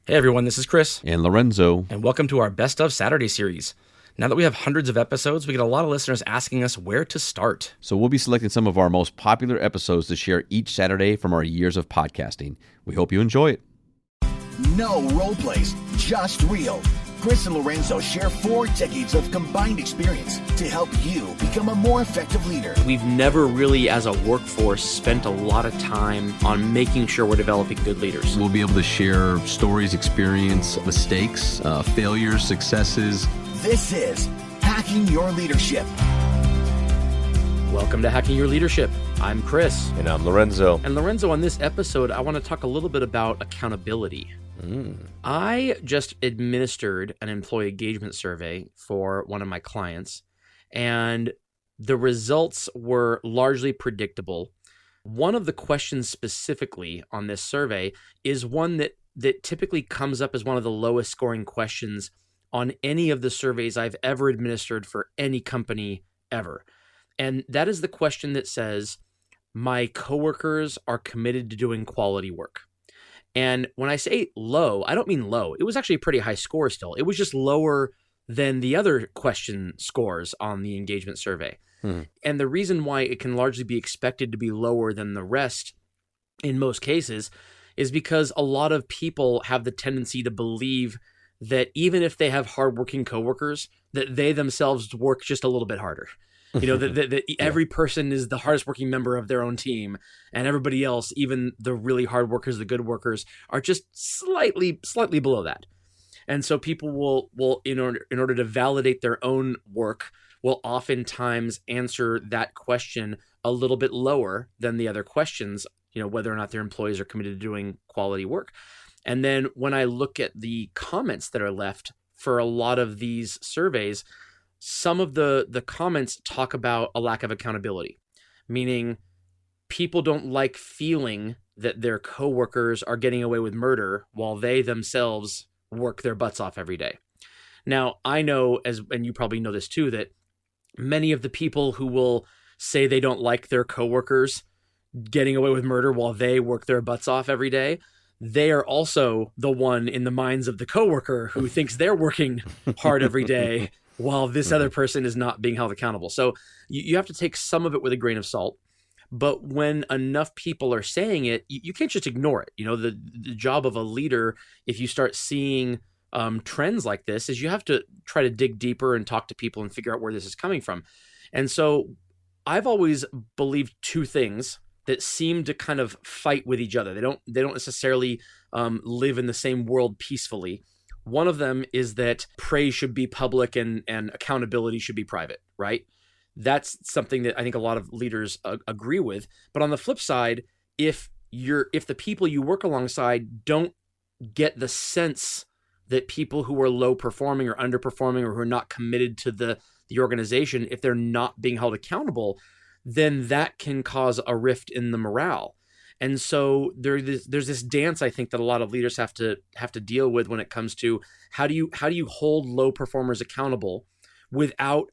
Hey everyone, this is Chris. And Lorenzo. And welcome to our Best of Saturday series. Now that we have hundreds of episodes, we get a lot of listeners asking us where to start. So we'll be selecting some of our most popular episodes to share each Saturday from our years of podcasting. We hope you enjoy it. No role plays, just real. Chris and Lorenzo share 4 decades of combined experience to help you become a more effective leader. We've never really, as a workforce, spent a lot of time on making sure we're developing good leaders. We'll be able to share stories, experience, mistakes, failures, successes. This is Hacking Your Leadership. Welcome to Hacking Your Leadership. I'm Chris. And I'm Lorenzo. And Lorenzo, on this episode, I want to talk a little bit about accountability. I just administered an employee engagement survey for one of my clients, and the results were largely predictable. One of the questions specifically on this survey is one that typically comes up as one of the lowest scoring questions on any of the surveys I've ever administered for any company ever. And that is the question that says, my coworkers are committed to doing quality work. And when I say low, I don't mean low. It was actually a pretty high score still. It was just lower than the other question scores on the engagement survey. And the reason why it can largely be expected to be lower than the rest in most cases is because a lot of people have the tendency to believe that even if they have hardworking coworkers, that they themselves work just a little bit harder. You know, that every person is the hardest working member of their own team, and everybody else, even the really hard workers, the good workers, are just slightly below that. And so people will in order to validate their own work, will oftentimes answer that question a little bit lower than the other questions, you know, whether or not their employees are committed to doing quality work. And then when I look at the comments that are left for a lot of these surveys, some of the comments talk about a lack of accountability, meaning people don't like feeling that their coworkers are getting away with murder while they themselves work their butts off every day. Now, I know, and you probably know this too, that many of the people who will say they don't like their coworkers getting away with murder while they work their butts off every day, they are also the one in the minds of the coworker who thinks they're working hard every day while this other person is not being held accountable. So you have to take some of it with a grain of salt. But when enough people are saying it, you can't just ignore it. You know, the job of a leader, if you start seeing trends like this, is you have to try to dig deeper and talk to people and figure out where this is coming from. And so I've always believed 2 things that seem to kind of fight with each other. They don't necessarily live in the same world peacefully. One of them is that praise should be public and accountability should be private, right? That's something that I think a lot of leaders agree with. But on the flip side, if the people you work alongside don't get the sense that people who are low performing or underperforming or who are not committed to the organization, if they're not being held accountable, then that can cause a rift in the morale. And so there's this dance, I think, that a lot of leaders have to deal with when it comes to how do you hold low performers accountable without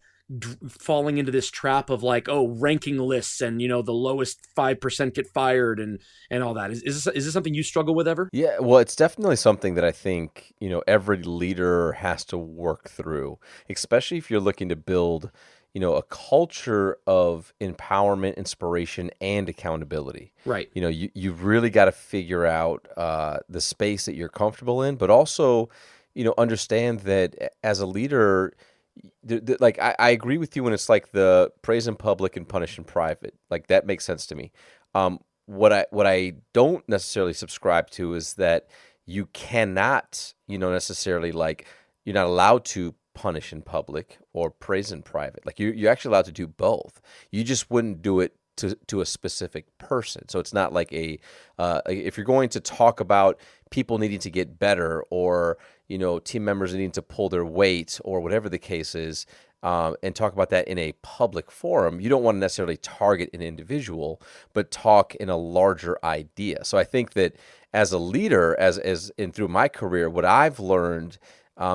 falling into this trap of like, oh, ranking lists and, you know, the lowest 5% get fired and all that. Is this something you struggle with ever? Yeah, well, it's definitely something that I think, you know, every leader has to work through, especially if you're looking to build, you know, a culture of empowerment, inspiration, and accountability. Right. You know, you've really got to figure out the space that you're comfortable in, but also, you know, understand that as a leader, like I agree with you when it's like the praise in public and punish in private. Like that makes sense to me. What I don't necessarily subscribe to is that you cannot, you know, necessarily like you're not allowed to punish in public or praise in private. Like you're actually allowed to do both. You just wouldn't do it to a specific person. So it's not like if you're going to talk about people needing to get better or, you know, team members needing to pull their weight or whatever the case is, and talk about that in a public forum, you don't want to necessarily target an individual, but talk in a larger idea. So I think that as a leader, as through my career, what I've learned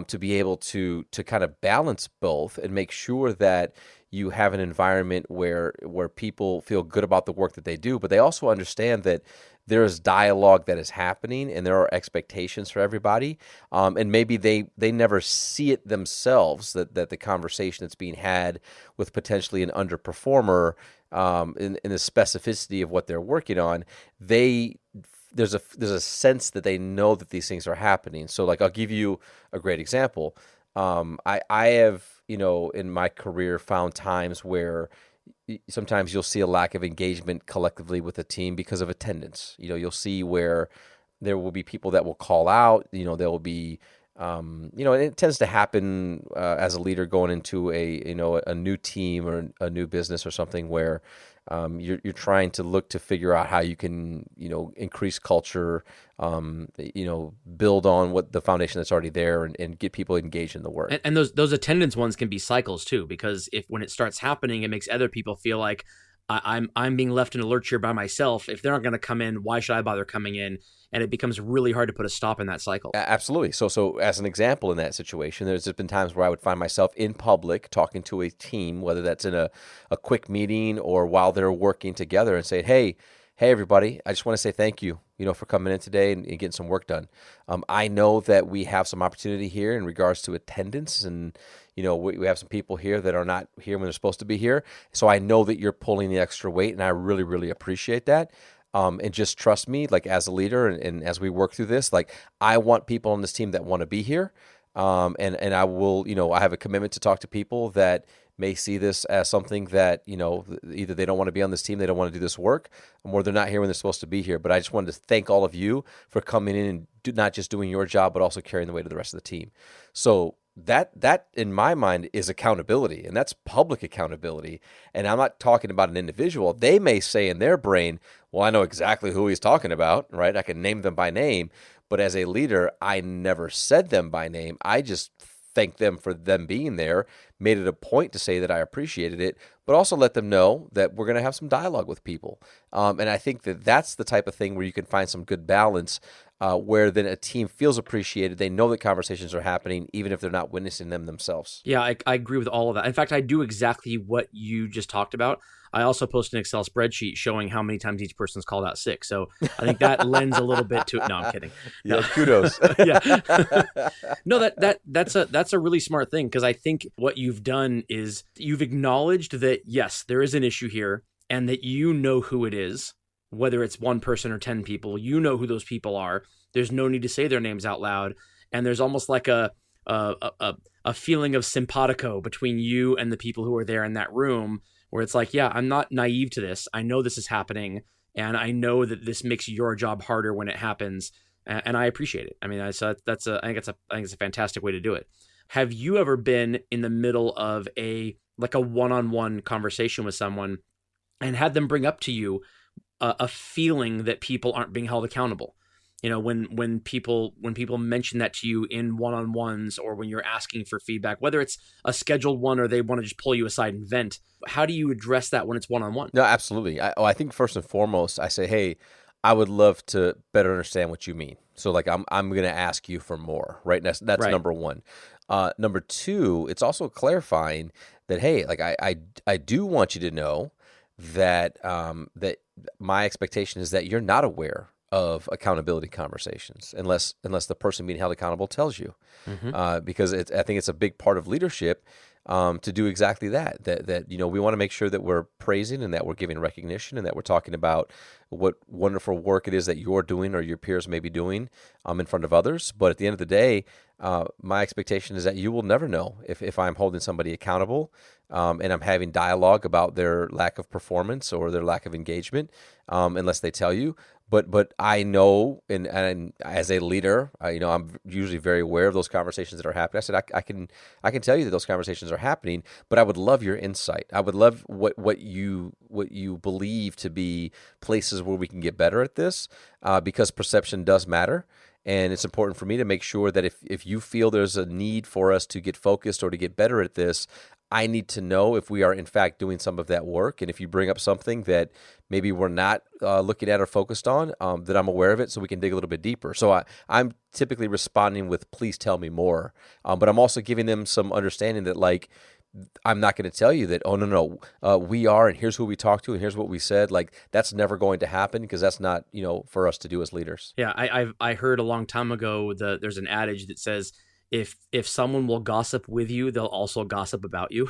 to be able to kind of balance both and make sure that you have an environment where people feel good about the work that they do, but they also understand that there is dialogue that is happening and there are expectations for everybody. And maybe they never see it themselves, that the conversation that's being had with potentially an underperformer, in the specificity of what they're working on, there's a sense that they know that these things are happening. So like, I'll give you a great example. I have, in my career found times where sometimes you'll see a lack of engagement collectively with a team because of attendance. You'll see where there will be people that will call out. There will be, and it tends to happen as a leader going into a new team or a new business or something where you're trying to look to figure out how you can increase culture, build on what the foundation that's already there, and get people engaged in the work. And those attendance ones can be cycles too, because when it starts happening, it makes other people feel like I'm being left in a lurch here by myself. If they're not going to come in, why should I bother coming in? And it becomes really hard to put a stop in that cycle. Absolutely. So as an example in that situation, there's just been times where I would find myself in public talking to a team, whether that's in a quick meeting or while they're working together, and say, hey, everybody, I just want to say thank you, for coming in today and getting some work done. I know that we have some opportunity here in regards to attendance, and we have some people here that are not here when they're supposed to be here. So I know that you're pulling the extra weight, and I really, really appreciate that. And just trust me, like as a leader, and as we work through this, like I want people on this team that want to be here. And I will, I have a commitment to talk to people that may see this as something that, either they don't want to be on this team, they don't want to do this work, or they're not here when they're supposed to be here. But I just wanted to thank all of you for coming in and not just doing your job, but also carrying the weight of the rest of the team. So that in my mind is accountability, and that's public accountability. And I'm not talking about an individual. They may say in their brain, well, I know exactly who he's talking about, right? I can name them by name. But as a leader, I never said them by name. I just thanked them for them being there, made it a point to say that I appreciated it, but also let them know that we're going to have some dialogue with people. And I think that that's the type of thing where you can find some good balance, where then a team feels appreciated. They know that conversations are happening, even if they're not witnessing them themselves. Yeah, I agree with all of that. In fact, I do exactly what you just talked about. I also post an Excel spreadsheet showing how many times each person's called out sick. So I think that lends a little bit to it. No, I'm kidding. No. Yeah, kudos. Yeah. No, that's a really smart thing, because I think what you've done is you've acknowledged that, yes, there is an issue here, and that you know who it is, whether it's one person or 10 people. You know who those people are. There's no need to say their names out loud. And there's almost like a feeling of simpatico between you and the people who are there in that room, where it's like, yeah, I'm not naive to this. I know this is happening, and I know that this makes your job harder when it happens, and I appreciate it. I mean, I think it's a fantastic way to do it. Have you ever been in the middle of a one-on-one conversation with someone and had them bring up to you a feeling that people aren't being held accountable? When people mention that to you in one-on-ones, or when you're asking for feedback, whether it's a scheduled one or they want to just pull you aside and vent, how do you address that when it's one-on-one? No, absolutely. I think first and foremost, I say, hey, I would love to better understand what you mean. So like, I'm going to ask you for more, right? That's right. Number one. Number two, it's also clarifying that, hey, like I do want you to know that that my expectation is that you're not aware of accountability conversations unless the person being held accountable tells you, because I think it's a big part of leadership to do exactly that. That we want to make sure that we're praising and that we're giving recognition and that we're talking about what wonderful work it is that you're doing or your peers may be doing in front of others. But at the end of the day, my expectation is that you will never know if I'm holding somebody accountable and I'm having dialogue about their lack of performance or their lack of engagement, unless they tell you. But I know, and as a leader, I'm usually very aware of those conversations that are happening. I said I can tell you that those conversations are happening, but I would love your insight. I would love what you believe to be places where we can get better at this, because perception does matter. And it's important for me to make sure that if you feel there's a need for us to get focused or to get better at this, I need to know if we are in fact doing some of that work. And if you bring up something that maybe we're not looking at or focused on, that I'm aware of it so we can dig a little bit deeper. So I'm typically responding with, please tell me more. But I'm also giving them some understanding that, like, I'm not going to tell you that, oh, no, we are, and here's who we talked to, and here's what we said. Like, that's never going to happen, because that's not, for us to do as leaders. Yeah, I heard a long time ago there's an adage that says if someone will gossip with you, they'll also gossip about you.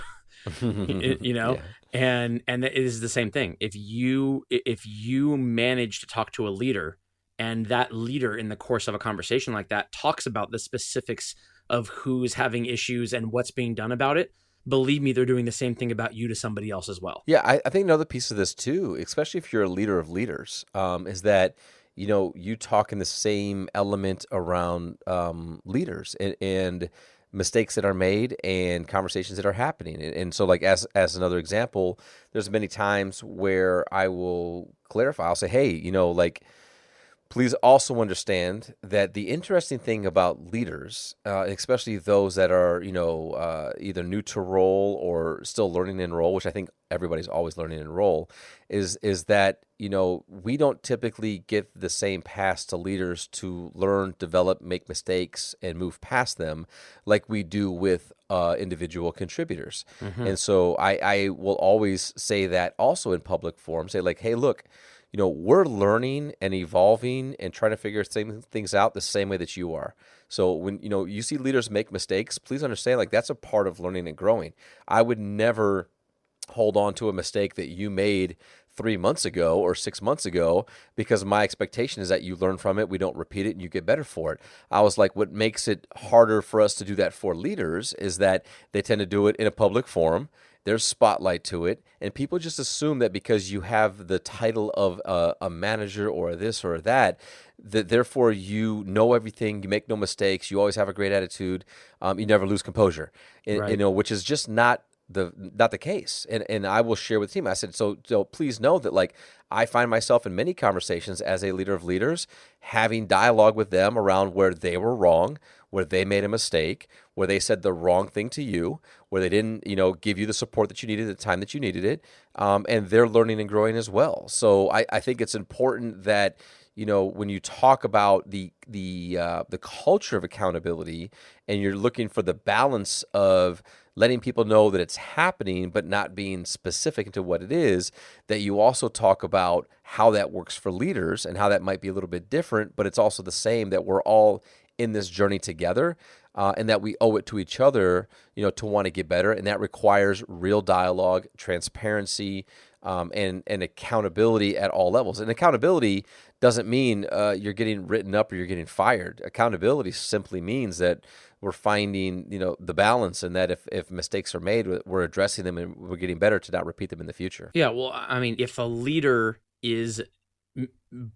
Yeah. And it is the same thing. If you manage to talk to a leader, and that leader in the course of a conversation like that talks about the specifics of who's having issues and what's being done about it, believe me, they're doing the same thing about you to somebody else as well. Yeah, I think another piece of this too, especially if you're a leader of leaders, is that you talk in the same element around leaders and mistakes that are made and conversations that are happening. And so, like, as another example, there's many times where I will clarify. I'll say, hey, like, please also understand that the interesting thing about leaders, especially those that are, either new to role or still learning in role, which I think everybody's always learning in role, is that, we don't typically get the same pass to leaders to learn, develop, make mistakes, and move past them like we do with individual contributors. And so I will always say that also in public forums, say like, hey, look, we're learning and evolving and trying to figure things out the same way that you are. So when, you see leaders make mistakes, please understand, like, that's a part of learning and growing. I would never hold on to a mistake that you made 3 months ago or 6 months ago, because my expectation is that you learn from it, we don't repeat it, and you get better for it. I was like, what makes it harder for us to do that for leaders is that they tend to do it in a public forum. There's spotlight to it, and people just assume that because you have the title of a manager or this or that therefore you know everything, you make no mistakes, you always have a great attitude, you never lose composure, Right. which is just not the case. And I will share with the team. I said, so please know that, like, I find myself in many conversations as a leader of leaders having dialogue with them around where they were wrong, where they made a mistake, where they said the wrong thing to you, where they didn't, give you the support that you needed at the time that you needed it. And they're learning and growing as well. So I think it's important that, when you talk about the culture of accountability, and you're looking for the balance of letting people know that it's happening, but not being specific into what it is, that you also talk about how that works for leaders and how that might be a little bit different, but it's also the same, that we're all in this journey together, and that we owe it to each other, to want to get better. And that requires real dialogue, transparency, and accountability at all levels. And accountability doesn't mean you're getting written up or you're getting fired. Accountability simply means that we're finding, the balance, and that if mistakes are made, we're addressing them and we're getting better to not repeat them in the future. Yeah, well, I mean, if a leader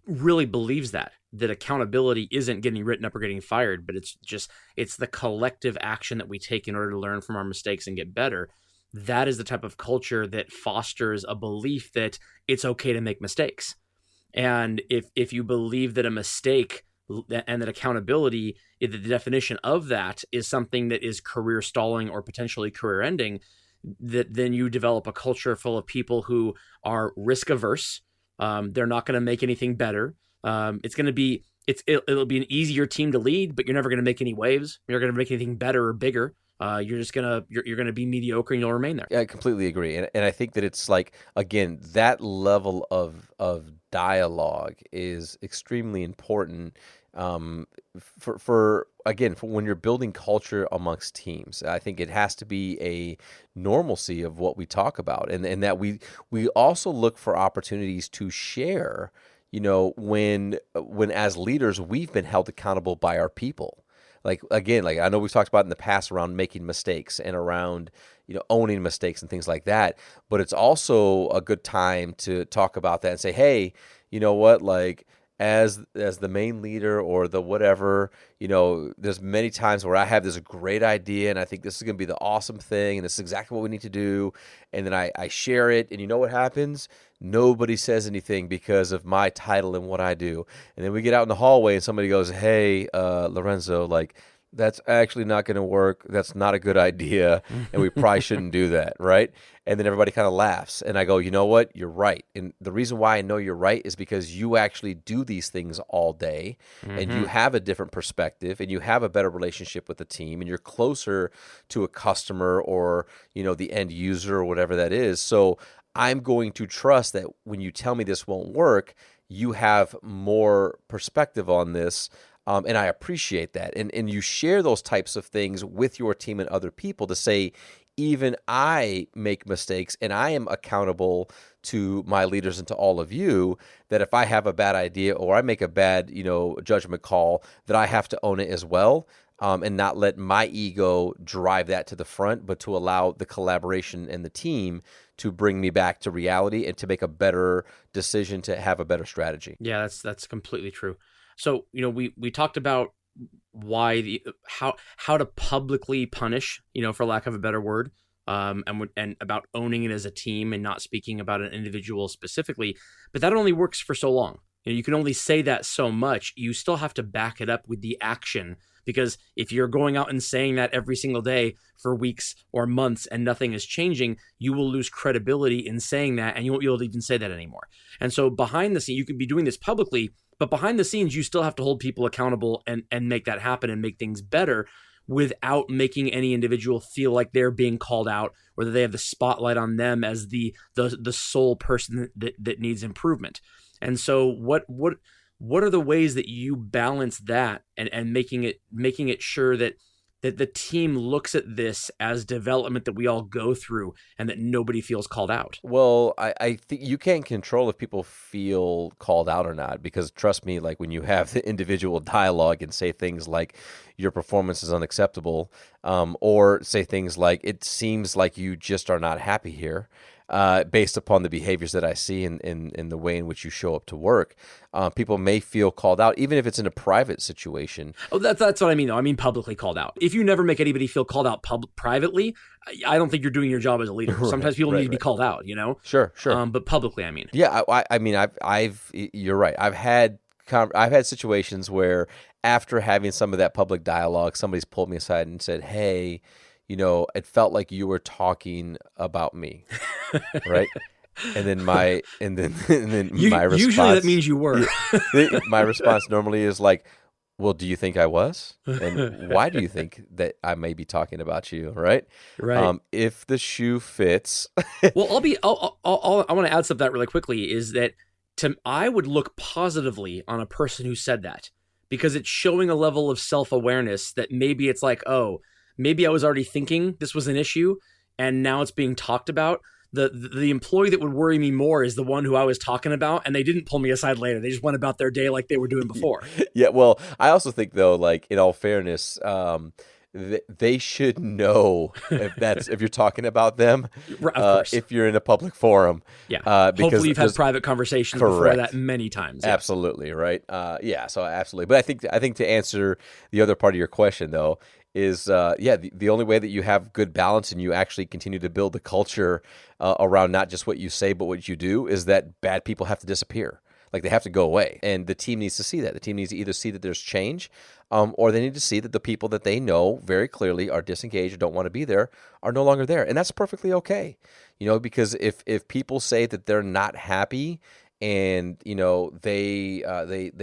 really believes that accountability isn't getting written up or getting fired, but it's the collective action that we take in order to learn from our mistakes and get better. That is the type of culture that fosters a belief that it's okay to make mistakes. And if you believe that a mistake and that accountability, the definition of that is something that is career stalling or potentially career ending, that then you develop a culture full of people who are risk averse. They're not going to make anything better. It'll be an easier team to lead, but you're never going to make any waves. You're going to make anything better or bigger. You're going to be mediocre, and you'll remain there. Yeah, I completely agree. And I think that it's like, again, that level of dialogue is extremely important, for when you're building culture amongst teams. I think it has to be a normalcy of what we talk about, and that we also look for opportunities to share, when as leaders we've been held accountable by our people. Like, again, like I know we've talked about in the past around making mistakes and around, owning mistakes and things like that. But it's also a good time to talk about that and say, hey, you know what, like, as the main leader or the whatever, there's many times where I have this great idea and I think this is going to be the awesome thing and this is exactly what we need to do. And then I share it, and you know what happens? Nobody says anything because of my title and what I do. And then we get out in the hallway and somebody goes, hey, Lorenzo, like, that's actually not going to work. That's not a good idea. And we probably shouldn't do that. Right. And then everybody kind of laughs. And I go, you know what? You're right. And the reason why I know you're right is because you actually do these things all day and you have a different perspective and you have a better relationship with the team and you're closer to a customer or, the end user or whatever that is. So I'm going to trust that when you tell me this won't work, you have more perspective on this. And I appreciate that. And you share those types of things with your team and other people to say, even I make mistakes and I am accountable to my leaders and to all of you, that if I have a bad idea or I make a bad, judgment call, that I have to own it as well. And not let my ego drive that to the front, but to allow the collaboration and the team to bring me back to reality and to make a better decision, to have a better strategy. Yeah, that's completely true. So, we talked about why how to publicly punish, for lack of a better word, and about owning it as a team and not speaking about an individual specifically. But that only works for so long. You can only say that so much. You still have to back it up with the action, because if you're going out and saying that every single day for weeks or months and nothing is changing, you will lose credibility in saying that, and you won't be able to even say that anymore. And so behind the scenes, you could be doing this publicly, but behind the scenes, you still have to hold people accountable and make that happen and make things better without making any individual feel like they're being called out or that they have the spotlight on them as the sole person that needs improvement. And so what are the ways that you balance that and making it sure that the team looks at this as development that we all go through and that nobody feels called out? Well, I think you can't control if people feel called out or not, because trust me, like when you have the individual dialogue and say things like your performance is unacceptable, or say things like it seems like you just are not happy here, based upon the behaviors that I see in the way in which you show up to work, people may feel called out, even if it's in a private situation. Oh, that's what I mean, though. I mean publicly called out. If you never make anybody feel called out privately, I don't think you're doing your job as a leader. Sometimes people need to be called out, Sure. But publicly, I mean. Yeah, I mean, you're right. I've had situations where after having some of that public dialogue, somebody's pulled me aside and said, "Hey, it felt like you were talking about me," right? And then my response. Usually that means you were. My response normally is like, "Well, do you think I was? And why do you think that I may be talking about you?" Right? Right. If the shoe fits. Well, I want to add something to that really quickly is that I would look positively on a person who said that, because it's showing a level of self-awareness that maybe it's like, oh, maybe I was already thinking this was an issue and now it's being talked about. The employee that would worry me more is the one who I was talking about, and they didn't pull me aside later. They just went about their day like they were doing before. Yeah, well, I also think though, like in all fairness, they should know if you're talking about them, Of course. if you're in a public forum. Yeah. Because hopefully you've had private conversations before that many times. Yeah. Absolutely, right? Yeah, so absolutely. But I think to answer the other part of your question though, is the only way that you have good balance and you actually continue to build the culture around not just what you say but what you do is that bad people have to disappear. Like they have to go away, and the team needs to see that. The team needs to either see that there's change, or they need to see that the people that they know very clearly are disengaged or don't want to be there are no longer there, and that's perfectly okay. Because if people say that they're not happy and they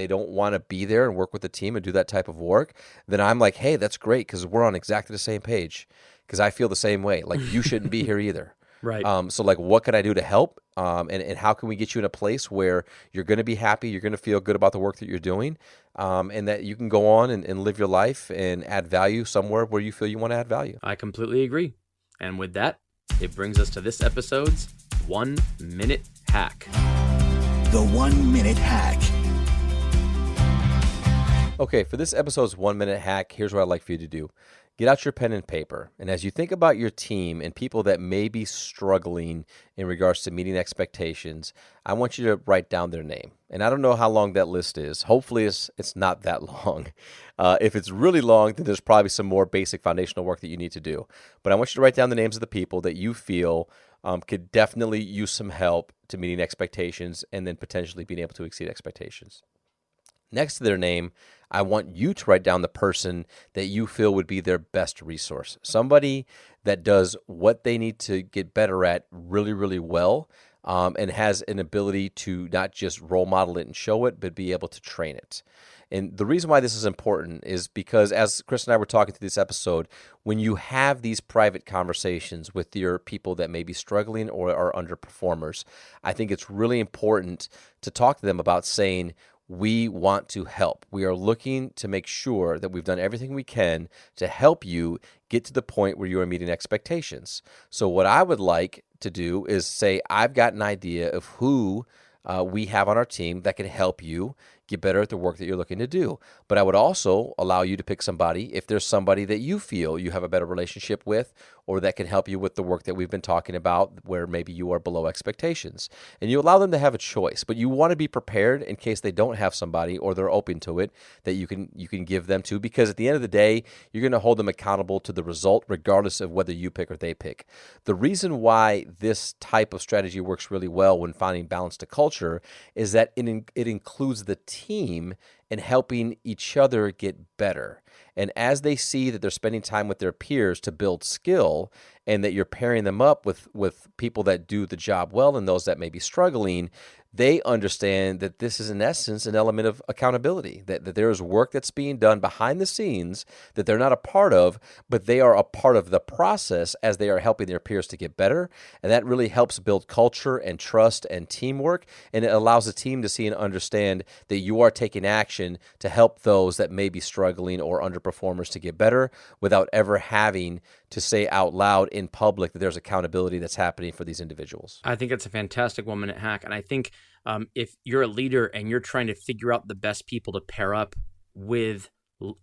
don't want to be there and work with the team and do that type of work, then I'm like, hey, that's great, because we're on exactly the same page, because I feel the same way. Like you shouldn't be here either. Right. So like, what can I do to help? And how can we get you in a place where you're going to be happy, you're going to feel good about the work that you're doing, and that you can go on and live your life and add value somewhere where you feel you want to add value. I completely agree. And with that, it brings us to this episode's 1 Minute Hack. The 1 Minute Hack. Okay, for this episode's 1 Minute Hack, here's what I'd like for you to do. Get out your pen and paper, and as you think about your team and people that may be struggling in regards to meeting expectations, I want you to write down their name. And I don't know how long that list is. Hopefully it's not that long. If it's really long, then there's probably some more basic foundational work that you need to do. But I want you to write down the names of the people that you feel could definitely use some help to meeting expectations and then potentially being able to exceed expectations. Next to their name, I want you to write down the person that you feel would be their best resource. Somebody that does what they need to get better at really, really well, and has an ability to not just role model it and show it, but be able to train it. And the reason why this is important is because, as Chris and I were talking through this episode, when you have these private conversations with your people that may be struggling or are underperformers, I think it's really important to talk to them about saying, we want to help. We are looking to make sure that we've done everything we can to help you get to the point where you are meeting expectations. So what I would like to do is say, I've got an idea of who we have on our team that can help you get better at the work that you're looking to do. But I would also allow you to pick somebody if there's somebody that you feel you have a better relationship with, or that can help you with the work that we've been talking about where maybe you are below expectations. And you allow them to have a choice, but you want to be prepared in case they don't have somebody or they're open to it that you can give them to, because at the end of the day, you're going to hold them accountable to the result regardless of whether you pick or they pick. The reason why this type of strategy works really well when finding balance to culture is that it includes the team and helping each other get better. And as they see that they're spending time with their peers to build skill, and that you're pairing them up with people that do the job well and those that may be struggling, they understand that this is in essence an element of accountability, that there is work that's being done behind the scenes that they're not a part of, but they are a part of the process as they are helping their peers to get better. And that really helps build culture and trust and teamwork. And it allows the team to see and understand that you are taking action to help those that may be struggling or underperformers to get better without ever having to say out loud in public that there's accountability that's happening for these individuals. I think it's a fantastic 1-minute hack. And I think if you're a leader and you're trying to figure out the best people to pair up with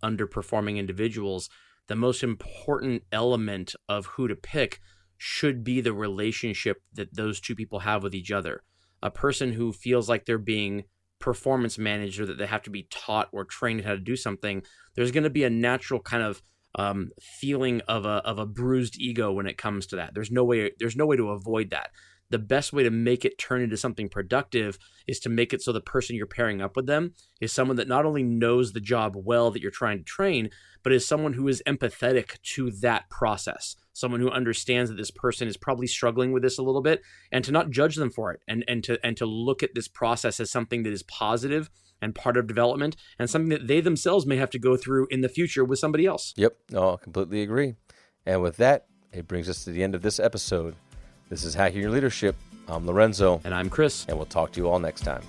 underperforming individuals, the most important element of who to pick should be the relationship that those two people have with each other. A person who feels like they're being performance managed, or that they have to be taught or trained how to do something, there's going to be a natural kind of feeling of a bruised ego when it comes to that. There's no way to avoid that. The best way to make it turn into something productive is to make it so the person you're pairing up with them is someone that not only knows the job well that you're trying to train, but is someone who is empathetic to that process, someone who understands that this person is probably struggling with this a little bit, and to not judge them for it, and to look at this process as something that is positive and part of development, and something that they themselves may have to go through in the future with somebody else. Yep, no, I completely agree. And with that, it brings us to the end of this episode. This is Hacking Your Leadership. I'm Lorenzo. And I'm Chris. And we'll talk to you all next time.